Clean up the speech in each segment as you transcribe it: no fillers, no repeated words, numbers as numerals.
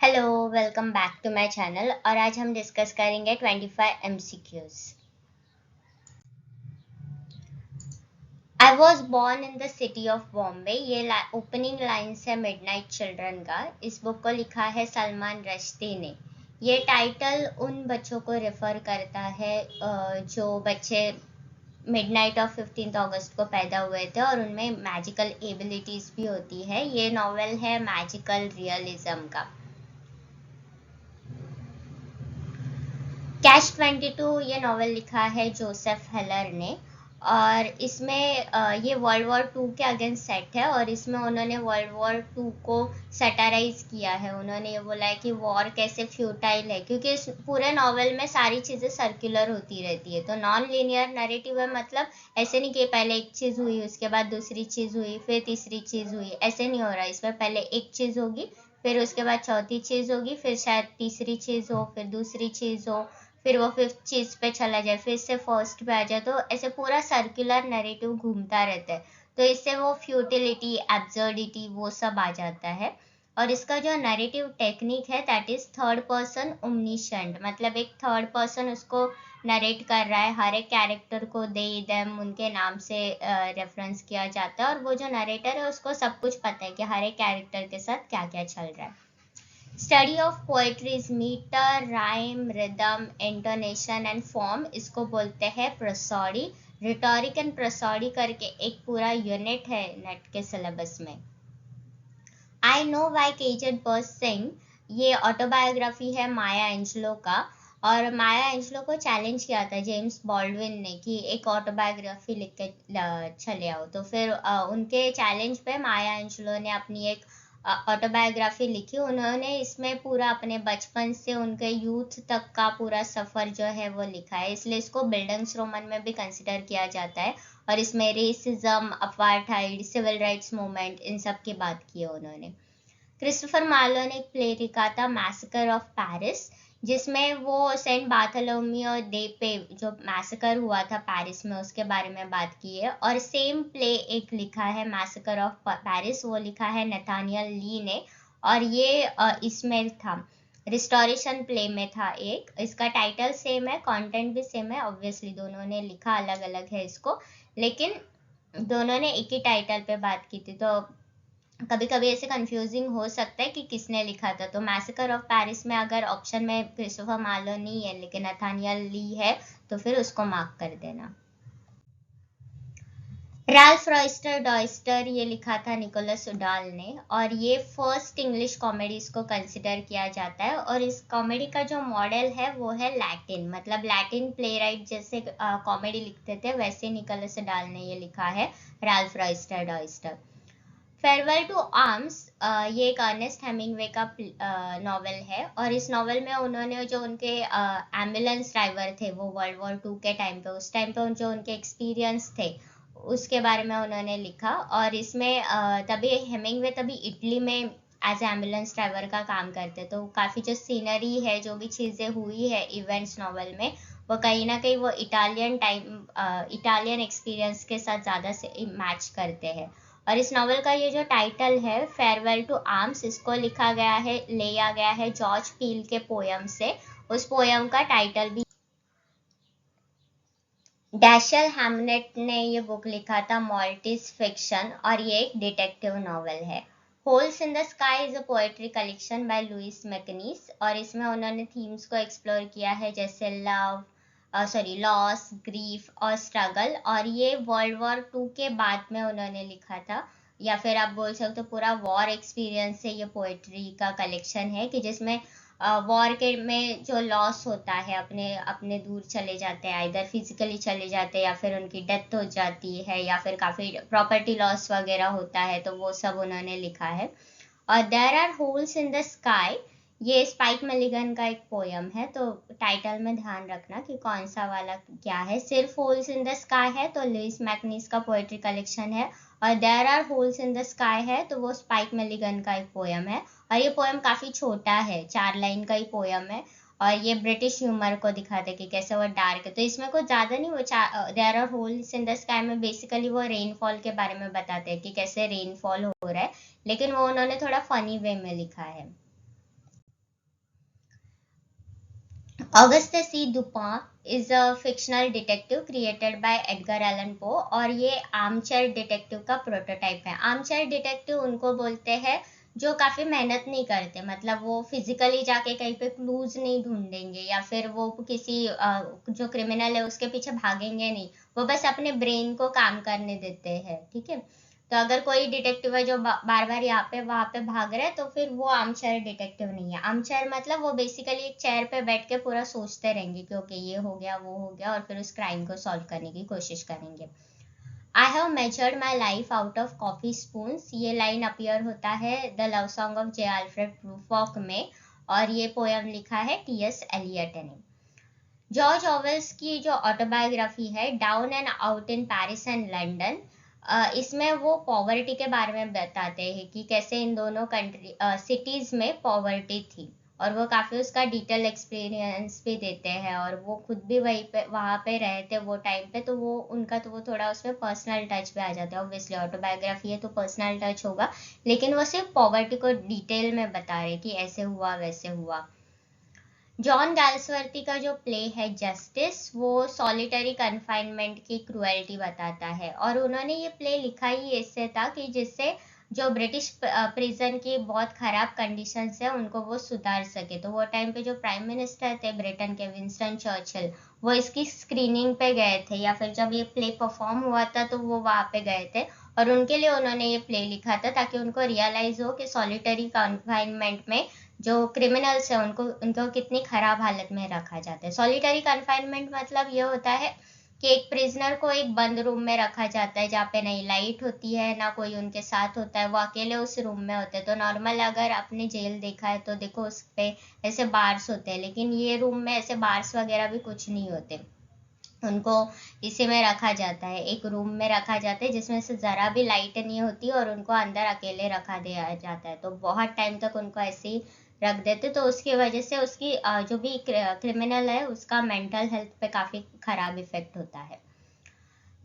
Hello, welcome back to my channel. और आज हम डिस्कस करेंगे 25 MCQs। I was born in the city of Bombay, ये opening lines है मिडनाइट चिल्ड्रन का। इस बुक को लिखा है सलमान रश्दी ने। ये टाइटल उन बच्चों को रेफर करता है जो बच्चे मिडनाइट ऑफ 15 अगस्त को पैदा हुए थे और उनमें मैजिकल एबिलिटीज भी होती है। ये नॉवेल है मैजिकल रियलिज्म का। कैच 22 ये नॉवेल लिखा है जोसेफ हेलर ने। और इसमें ये वर्ल्ड वॉर टू के अगेंस्ट सेट है और इसमें उन्होंने वर्ल्ड वॉर टू को सेटाराइज किया है। उन्होंने ये बोला है कि वॉर कैसे फ्यूटाइल है, क्योंकि इस पूरे नॉवेल में सारी चीज़ें सर्कुलर होती रहती है। तो नॉन लीनियर नैरेटिव है, मतलब ऐसे नहीं कि पहले एक चीज़ हुई, उसके बाद दूसरी चीज़ हुई, फिर तीसरी चीज़ हुई, ऐसे नहीं हो रहा। इसमें पहले एक चीज़ होगी, फिर उसके बाद चौथी चीज़ होगी, फिर शायद तीसरी चीज़ हो, फिर दूसरी चीज़ हो, फिर वो फिफ्थ चीज पे चला जाए, फिर से फर्स्ट पे आ जाए। तो ऐसे पूरा सर्कुलर नैरेटिव घूमता रहता है। तो इससे वो फ्यूटिलिटी, एब्सर्डिटी, वो सब आ जाता है। और इसका जो नैरेटिव टेक्निक है that is third person omniscient, मतलब एक थर्ड पर्सन उसको नरेट कर रहा है। हर एक कैरेक्टर को दे देम उनके नाम से रेफरेंस किया जाता है और वो जो नरेटर है उसको सब कुछ पता है कि हर एक कैरेक्टर के साथ क्या क्या चल रहा है। Study of poetry is metre, rhyme, rhythm, intonation and form. इसको बोलते हैं प्रोसोडी। रिटोरिक एंड प्रोसोडी करके एक पूरा यूनिट है नेट के सिलेबस में। I know why KZ birds सिंग, ये ऑटोबायोग्राफी है माया एंजलो का। और माया एंजलो को चैलेंज किया था जेम्स बॉल्डविन ने कि एक ऑटोबायोग्राफी लिख के चले आओ। तो फिर उनके चैलेंज पे माया एंजलो ने अपनी एक ऑटोबायोग्राफी लिखी। उन्होंने इसमें पूरा अपने बचपन से उनके यूथ तक का पूरा सफर जो है वो लिखा है, इसलिए इसको बिल्डिंग्स रोमन में भी कंसिडर किया जाता है। और इसमें racism, apartheid, civil rights movement, इन सब की बात की है उन्होंने। क्रिस्टोफर मार्लो ने एक प्ले लिखा था मैसेकर ऑफ पेरिस, जिसमें वो सेंट बार्थोलोम्यू डे पे जो मैसेकर हुआ था पेरिस में उसके बारे में बात की है। और सेम प्ले एक लिखा है मैसेकर ऑफ पेरिस, वो लिखा है नथानियल ली ने। और ये इसमें था, रिस्टोरेशन प्ले में था एक। इसका टाइटल सेम है, कंटेंट भी सेम है। ऑब्वियसली दोनों ने लिखा अलग अलग है इसको, लेकिन दोनों ने एक ही टाइटल पे बात की थी। तो कभी कभी ऐसे कंफ्यूजिंग हो सकता है कि किसने लिखा था। तो मैसेकर ऑफ पेरिस में अगर ऑप्शन में क्रिस्टोफर मार्लो नहीं है लेकिन नथानियल ली है तो फिर उसको मार्क कर देना। रैल्फ रॉयस्टर डॉयस्टर, ये लिखा था निकोलस उडाल ने। और ये फर्स्ट इंग्लिश कॉमेडी इसको कंसिडर किया जाता है। और इस कॉमेडी का जो मॉडल है वो है लैटिन, मतलब लैटिन प्ले राइट जैसे कॉमेडी लिखते थे वैसे निकोलस उडाल ने ये लिखा है, रैल्फ रॉयस्टर डॉयस्टर। फेयरवेल टू आर्म्स, ये एक अर्नेस्ट हेमिंगवे का नॉवेल है। और इस नॉवेल में उन्होंने जो उनके एम्बुलेंस ड्राइवर थे वो वर्ल्ड वॉर टू के टाइम पे, उस टाइम पे जो उनके एक्सपीरियंस थे उसके बारे में उन्होंने लिखा। और इसमें तभी हेमिंगवे तभी इटली में एज एम्बुलेंस ड्राइवर का काम करते, तो काफ़ी जो सीनरी है, जो भी चीज़ें हुई है इवेंट्स नॉवेल में, वो कहीं ना कहीं वो इटालियन एक्सपीरियंस के साथ ज़्यादा से मैच करते हैं। और इस नॉवल का ये जो टाइटल है फेयरवेल टू आर्म्स, इसको लिया गया है जॉर्ज पील के पोयम से। उस पोयम का टाइटल भी। डैशल हैमनेट ने ये बुक लिखा था मॉल्टिस फिक्शन, और ये एक डिटेक्टिव नॉवल है। Holes in the sky is a poetry collection by Louis MacNeice. और इसमें उन्होंने थीम्स को एक्सप्लोर किया है जैसे लॉस, ग्रीफ और स्ट्रगल। और ये वर्ल्ड वॉर टू के बाद में उन्होंने लिखा था, या फिर आप बोल सकते हो पूरा वॉर एक्सपीरियंस से ये पोएट्री का कलेक्शन है कि जिसमें वॉर के में जो लॉस होता है, अपने अपने दूर चले जाते हैं, इधर फिजिकली चले जाते हैं या फिर उनकी डेथ हो जाती है या फिर काफ़ी प्रॉपर्टी लॉस वगैरह होता है, तो वो सब उन्होंने लिखा है। और there are holes in the sky, ये स्पाइक मिलिगन का एक पोयम है। तो टाइटल में ध्यान रखना कि कौन सा वाला क्या है। सिर्फ होल्स इन द स्काई है तो लुइस मैकनीस का पोएट्री कलेक्शन है, और there are holes in the sky है तो वो स्पाइक मिलिगन का एक पोयम है। और ये पोयम काफ़ी छोटा है, 4 लाइन का ही पोयम है। और ये ब्रिटिश ह्यूमर को दिखाते हैं कि कैसे वो डार्क है। तो इसमें कुछ ज़्यादा नहीं, वो there are holes in the sky में बेसिकली वो रेनफॉल के बारे में बताते हैं कि कैसे रेनफॉल हो रहा है, लेकिन वो उन्होंने थोड़ा फनी वे में लिखा है। Augustus C Dupin is a fictional detective created by Edgar Allan Poe, और ये आर्मचेयर डिटेक्टिव का प्रोटोटाइप है। आर्मचेयर डिटेक्टिव उनको बोलते हैं जो काफी मेहनत नहीं करते, मतलब वो फिजिकली जाके कहीं पे क्लूज नहीं ढूंढेंगे, या फिर वो किसी जो क्रिमिनल है उसके पीछे भागेंगे नहीं, वो बस अपने ब्रेन को काम करने देते हैं, ठीक है। तो अगर कोई डिटेक्टिव है जो बार बार यहाँ पे वहां पे भाग रहे हैं, तो फिर वो आर्मचेयर डिटेक्टिव नहीं है। आर्मचेयर मतलब वो बेसिकली एक चेयर पे बैठ के पूरा सोचते रहेंगे कि ओके ये हो गया वो हो गया, और फिर उस क्राइम को सॉल्व करने की कोशिश करेंगे। I have measured my life out of coffee spoons, ये लाइन अपीयर होता है the love song of J Alfred Prufrock में, और ये पोयम लिखा है टी.एस. एलियट ने। जॉर्ज ऑवेल्स की जो ऑटोबायोग्राफी है down and out in Paris and London, इसमें वो पॉवर्टी के बारे में बताते हैं कि कैसे इन दोनों कंट्री सिटीज में पॉवर्टी थी, और वो काफी उसका डिटेल एक्सपीरियंस भी देते हैं, और वो खुद भी वहीं पे वहां पे रहे थे वो टाइम पे, तो वो उनका तो वो थोड़ा उसमें पर्सनल टच पे आ जाता है। ऑब्वियसली ऑटोबायोग्राफी है तो पर्सनल टच होगा, लेकिन वो सिर्फ पॉवर्टी को डिटेल में बता रहे कि ऐसे हुआ वैसे हुआ। जॉन गैल्सवर्दी का जो प्ले है जस्टिस, वो सॉलिटरी कन्फाइनमेंट की क्रुएल्टी बताता है, और उन्होंने ये प्ले लिखा ही इससे था कि जिससे जो ब्रिटिश प्रिजन की बहुत खराब कंडीशंस है उनको वो सुधार सके। तो वो टाइम पे जो प्राइम मिनिस्टर थे ब्रिटेन के, विंस्टन चर्चिल, वो इसकी स्क्रीनिंग पे गए थे, या फिर जब ये प्ले परफॉर्म हुआ था तो वो वहां पे गए थे, और उनके लिए उन्होंने ये प्ले लिखा था ताकि उनको रियलाइज हो कि सॉलिटरी कन्फाइनमेंट में जो क्रिमिनल्स है उनको उनको कितनी खराब हालत में रखा जाता है। सॉलिटरी कन्फाइनमेंट मतलब ये होता है कि एक प्रिजनर को एक बंद रूम में रखा जाता है जहाँ पे नहीं लाइट होती है ना कोई उनके साथ होता है, वो अकेले उस रूम में होते हैं। तो नॉर्मल अगर आपने जेल देखा है तो देखो उस पे ऐसे बार्स होते हैं, लेकिन ये रूम में ऐसे बार्स वगैरह भी कुछ नहीं होते। उनको इसी में रखा जाता है, एक रूम में रखा जाता है जिसमें से जरा भी लाइट नहीं होती, और उनको अंदर अकेले रखा दिया जाता है। तो बहुत टाइम तक उनको ऐसे ही रख देते, तो उसकी वजह से उसकी जो भी क्रिमिनल है उसका मेंटल हेल्थ पे काफी खराब इफेक्ट होता है।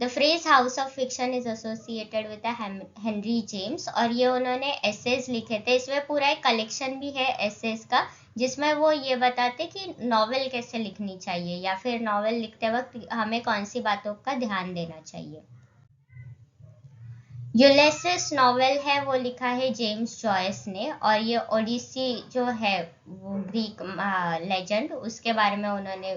The phrase house of fiction is associated with Henry James, और ये उन्होंने एसेज लिखे थे। इसमें पूरा एक कलेक्शन भी है एसेज का, जिसमें वो ये बताते कि नॉवेल कैसे लिखनी चाहिए, या फिर नॉवेल लिखते वक्त हमें कौन सी बातों का ध्यान देना चाहिए। यूलिसिस नॉवेल है वो लिखा है जेम्स जॉयस ने, और ये ओडिसी जो है वो ग्रीक लेजेंड उसके बारे में उन्होंने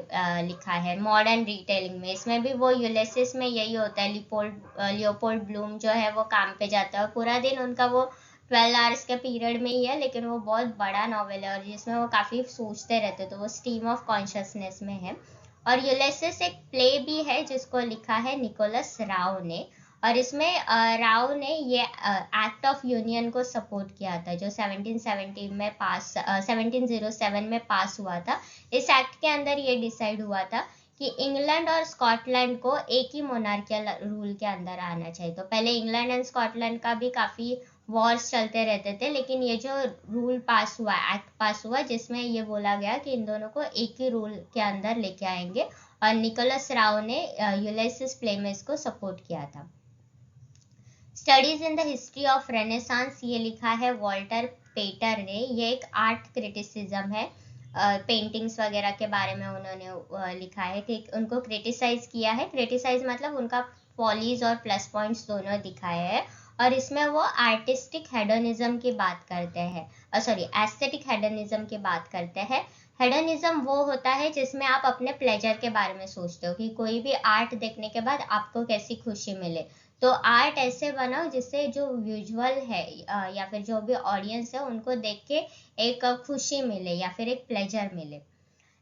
लिखा है मॉडर्न रिटेलिंग में। इसमें भी वो यूलिसिस में यही होता है, लियोपोल्ड ब्लूम जो है वो काम पे जाता है, और पूरा दिन उनका वो 12 आवर्स के पीरियड में ही है, लेकिन वो बहुत बड़ा नॉवेल है और जिसमें वो काफी सोचते रहते, तो वो स्ट्रीम ऑफ कॉन्शियसनेस में है। और यूलिसिस एक प्ले भी है जिसको लिखा है निकोलस राव ने, और इसमें राव ने ये एक्ट ऑफ यूनियन को सपोर्ट किया था जो 1707 में पास हुआ था। इस एक्ट के अंदर ये डिसाइड हुआ था कि इंग्लैंड और स्कॉटलैंड को एक ही मोनार्कियल रूल के अंदर आना चाहिए। तो पहले इंग्लैंड एंड स्कॉटलैंड का भी काफी वॉर्स चलते रहते थे, लेकिन ये जो रूल पास हुआ, एक्ट पास हुआ, जिसमें ये बोला गया कि इन दोनों को एक ही रूल के अंदर लेके आएंगे, और निकोलस राव ने यूलिसिस प्ले में इसको सपोर्ट किया था। Studies in the history of renaissance ये लिखा है वॉल्टर पेटर ने। ये एक आर्ट क्रिटिसिज्म है, पेंटिंग्स वगैरह के बारे में उन्होंने लिखा है कि उनको क्रिटिसाइज किया है। क्रिटिसाइज मतलब उनका पॉलीज और प्लस पॉइंट्स दोनों दिखाए हैं, और इसमें वो आर्टिस्टिक हेडोनिज्म की बात करते हैं, सॉरी एस्थेटिक हेडोनिज्म की बात करते हैं। हेडोनिज्म वो होता है जिसमें आप अपने प्लेजर के बारे में सोचते हो कि कोई भी आर्ट देखने के बाद आपको कैसी खुशी मिले। तो आर्ट ऐसे बनाओ जिससे जो विजुअल है या फिर जो भी ऑडियंस है उनको देख के एक खुशी मिले या फिर एक प्लेजर मिले।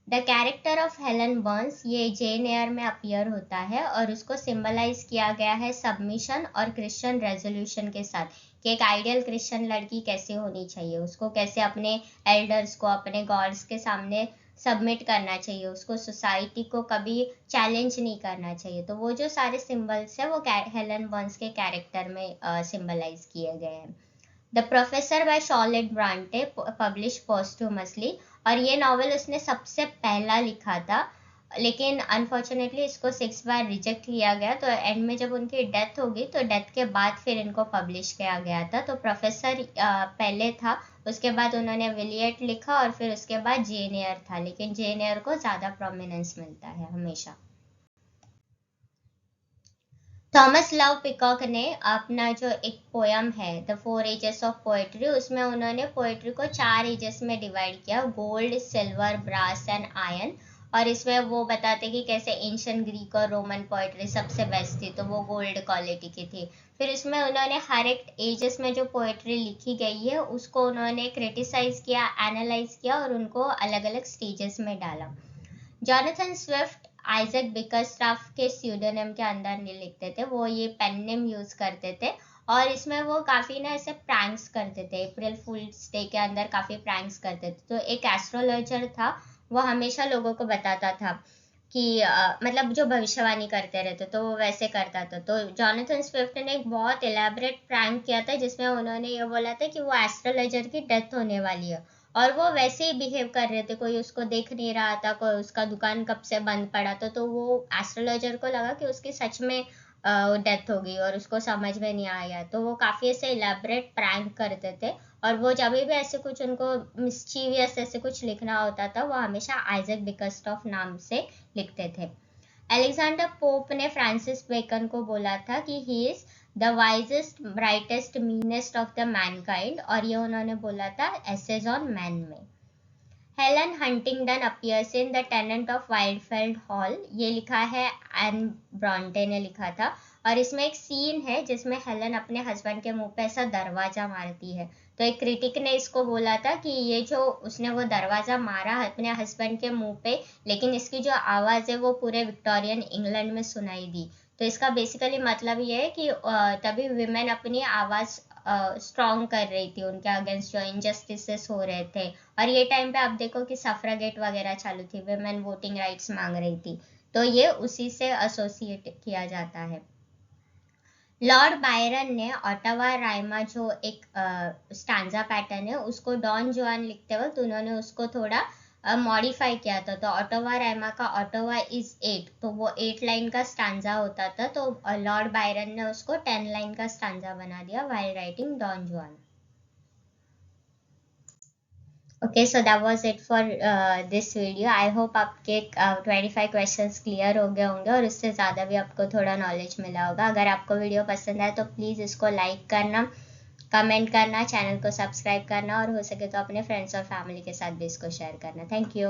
The character of Helen Burns ये जेन एयर में अपीयर होता है, और उसको सिंबलाइज किया गया है सबमिशन और क्रिश्चियन रेजोल्यूशन के साथ, कि एक आइडियल क्रिश्चियन लड़की कैसे होनी चाहिए, उसको कैसे अपने एल्डर्स को, अपने गॉड्स के सामने सबमिट करना चाहिए, उसको सोसाइटी को कभी चैलेंज नहीं करना चाहिए। तो वो जो सारे सिंबल्स है वो हेलन बर्न्स के कैरेक्टर में सिंबलाइज किए गए हैं। The professor by Charlotte Bronte publish posthumously, और ये नॉवेल उसने सबसे पहला लिखा था, लेकिन अनफॉर्चुनेटली इसको 6 बार रिजेक्ट किया गया। तो एंड में जब उनकी डेथ होगी तो डेथ के बाद फिर इनको पब्लिश किया गया था। तो प्रोफेसर पहले था, उसके बाद उन्होंने विलियट लिखा और फिर उसके बाद जेन एयर था, लेकिन जेन एयर को ज़्यादा प्रोमिनेंस मिलता है हमेशा। थॉमस लव पिकॉक ने अपना जो एक पोयम है द 4 एजेस ऑफ पोएट्री, उसमें उन्होंने पोएट्री को 4 एजेस में डिवाइड किया, gold, silver, brass and iron. और इसमें वो बताते कि कैसे एंशिएंट ग्रीक और रोमन पोएट्री सबसे बेस्ट थी, तो वो गोल्ड क्वालिटी की थी। फिर इसमें उन्होंने हर एक एजेस में जो पोएट्री लिखी गई है उसको उन्होंने क्रिटिसाइज किया, एनालाइज किया और उनको अलग अलग स्टेजेस में डाला। जॉनथन स्विफ्ट आइजैक बिकरस्टाफ के स्यूडोनिम के अंदर नहीं लिखते थे, वो ये पेन नेम यूज करते थे। और इसमें वो काफी ना ऐसे प्रैंक्स करते थे, अप्रैल फूल्स डे के अंदर काफी प्रैंक्स करते थे। तो एक एस्ट्रोलॉजर था, वो हमेशा लोगों को बताता था कि मतलब जो भविष्यवाणी करते रहते, तो वो वैसे करता था। तो जॉनथन स्विफ्ट ने एक बहुत इलेबरेट प्रैंक किया था जिसमें उन्होंने ये बोला था कि वो एस्ट्रोलॉजर की डेथ होने वाली है, और वो वैसे ही बिहेव कर रहे थे, कोई उसको देख नहीं रहा था, कोई उसका दुकान कब से बंद पड़ा था। तो वो एस्ट्रोलॉजर को लगा कि उसकी सच में डेथ हो गई और उसको समझ में नहीं आया, तो वो काफी ऐसे इलेबरेट प्रैंक करते थे। और वो जब भी ऐसे कुछ उनको मिस्चीवियस ऐसे कुछ लिखना होता था, वो हमेशा आइजैक बिकरस्टॉफ नाम से लिखते थे। अलेक्जेंडर पोप ने फ्रांसिस बेकन को बोला था कि he is the wisest, brightest, meanest of the mankind, और ये उन्होंने बोला था एसेज ऑन मैन में। Helen Huntingdon appears in the tenant of Wildfell Hall, ये लिखा है एन ब्रॉन्टे ने लिखा था। और इसमें एक सीन है जिसमें हेलन अपने हस्बैंड के मुंह पे ऐसा दरवाजा मारती है। तो एक क्रिटिक ने इसको बोला था कि ये जो उसने वो दरवाजा मारा अपने हस्बैंड के मुंह पे, लेकिन इसकी जो आवाज है वो पूरे विक्टोरियन इंग्लैंड में सुनाई दी। तो इसका बेसिकली मतलब ये है कि तभी विमेन अपनी आवाज स्ट्रॉन्ग कर रही थी उनके अगेंस्ट जो इनजस्टिसेस हो रहे थे। और ये टाइम पे आप देखो कि सफ्रागेट वगैरह चालू थी, विमेन वोटिंग राइट्स मांग रही थी, तो ये उसी से एसोसिएट किया जाता है। लॉर्ड बायरन ने ऑटवा राइमा जो एक स्टांजा पैटर्न है उसको डॉन जुआन लिखते वक्त उन्होंने उसको थोड़ा मॉडिफाई किया था। तो ऑटवा राइमा का ऑटवा इज 8, तो वो 8 लाइन का स्टांजा होता था, तो लॉर्ड बायरन ने उसको 10 लाइन का स्टांजा बना दिया व्हाइल राइटिंग डॉन जुआन। Okay, so that was it for this video. I hope आपके 25 क्वेश्चंस क्लियर हो गए होंगे और उससे ज़्यादा भी आपको थोड़ा नॉलेज मिला होगा। अगर आपको वीडियो पसंद आए तो प्लीज़ इसको लाइक करना, कमेंट करना, चैनल को सब्सक्राइब करना और हो सके तो अपने फ्रेंड्स और फैमिली के साथ भी इसको शेयर करना। Thank you.